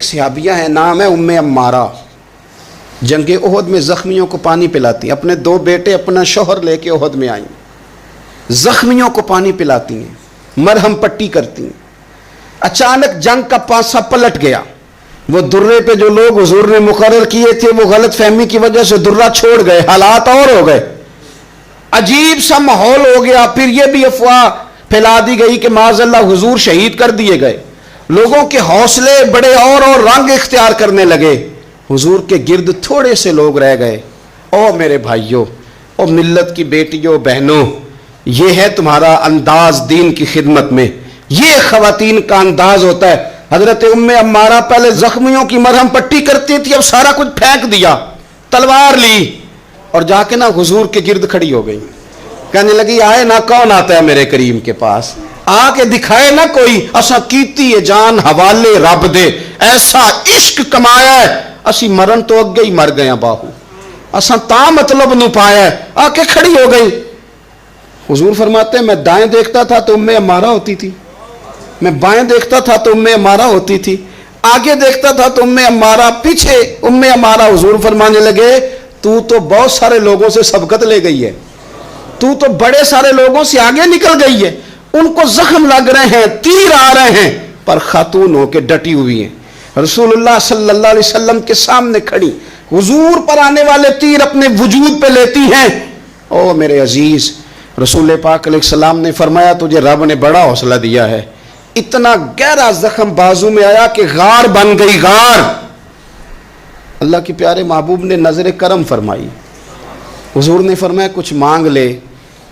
सहाबिया है, नाम है उम्मे अम्मारा। जंगे ओहद में जख्मियों को पानी पिलाती, अपने 2 बेटे अपना शौहर लेके ओहद में आई, जख्मियों को पानी पिलाती हैं, मरहम पट्टी करती हैं। अचानक जंग का पासा पलट गया। वो दुर्रे पे जो लोग हुजूर ने मुकर्रर किए थे वो गलत फहमी की वजह से दुर्रा छोड़ गए, हालात और हो गए, अजीब सा माहौल हो गया। फिर ये भी अफवाह फैला दी गई कि माज़अल्लाह हुजूर शहीद कर दिए गए। लोगों के हौसले बड़े और रंग इख्तियार करने लगे। हुजूर के गिर्द थोड़े से लोग रह गए। ओ मेरे भाइयों, ओ मिल्लत की बेटियों बहनों, ये है तुम्हारा अंदाज दीन की खिदमत में, ये खवातीन का अंदाज होता है। हजरत उम्मे अम्मारा पहले जख्मियों की मरहम पट्टी करती थी, अब सारा कुछ फेंक दिया, तलवार ली और जाके ना हुजूर के गिर्द खड़ी हो गई। कहने लगी आए ना, कौन आता है मेरे करीम के पास, आके दिखाए ना कोई, असा कीती है जान हवाले रब दे, ऐसा इश्क कमाया है, असी मरण तो अगे ही मर गए बाहू, असा ता मतलब नु पाया है, आके खड़ी हो गई। हुजूर फरमाते मैं दाएं देखता था तो उम्मे अम्मारा होती थी, मैं बाएं देखता था तो उम्मे अम्मारा होती थी, आगे देखता था तो उम्मे अम्मारा, पीछे उम्मे अम्मारा। हुजूर फरमाने लगे तू तो बहुत सारे लोगों से सबकत ले गई है, तू तो बड़े सारे लोगों से आगे निकल गई है, उनको जख्म लग रहे हैं, तीर आ रहे हैं, पर खातून होके डटी हुई हैं। रसूलुल्लाह सल्लल्लाहु अलैहि वसल्लम के सामने खड़ी हुजूर पर आने वाले तीर अपने वजूद पे लेती हैं। ओ मेरे अजीज, रसूल पाक अलैहिस्सलाम ने फरमाया तुझे रब ने बड़ा हौसला दिया है। इतना गहरा जख्म बाजू में आया कि गार बन गई, गार। अल्लाह के प्यारे महबूब ने नजर करम फरमाई। हुजूर ने फरमाया कुछ मांग ले।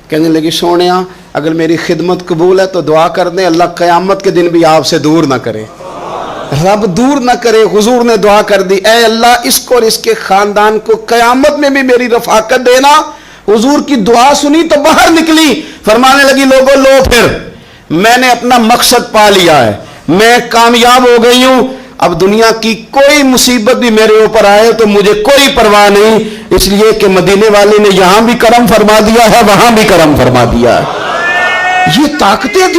कहने लगी सोनिया अगर मेरी खिदमत कबूल है तो दुआ कर दे, अल्लाह क़यामत के दिन भी आपसे दूर ना करे, रब दूर ना करे। हुजूर ने दुआ कर दी, ऐ अल्लाह इसको और इसके खानदान को क़यामत में भी मेरी रफाकत देना। हुजूर की दुआ सुनी तो बाहर निकली, फरमाने लगी लोगों लो फिर मैंने अपना मकसद पा लिया है, मैं कामयाब हो गई हूं, अब दुनिया की कोई मुसीबत भी मेरे ऊपर आए तो मुझे कोई परवाह नहीं, इसलिए कि मदीने वाले ने यहां भी करम फरमा दिया है, वहां भी करम फरमा दिया है। ये ताकतें